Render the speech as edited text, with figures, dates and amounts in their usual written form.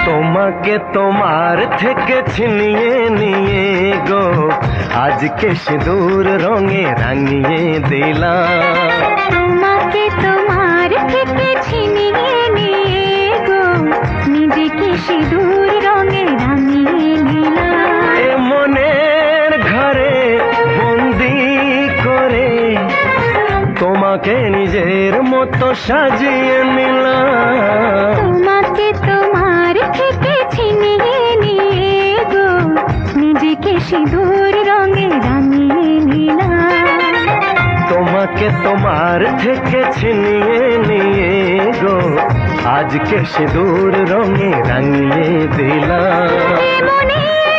তোমাকে তোমার থেকে ছিনিয়ে নিয়ে গো আজকে সিঁদুর রঙে রাঙিয়ে দিলাম। তোমাকে তোমার থেকে ছিনিয়ে নিয়ে গো নিজেকে সিঁদুর রঙে রাঙিয়ে নিলাম। এ মনের ঘরে বন্দি করে তোমাকে নিজের মতো সাজিয়ে নিলাম। তোমাকে তোমার থেকে ছিনিয়ে নিয়ে গো নিজেকে সিঁদুর রঙে রাঙিয়ে নিলাম। তোমাকে তোমার থেকে ছিনিয়ে নিয়ে গো আজকে সিঁদুর রঙে রাঙিয়ে দিলাম। মনের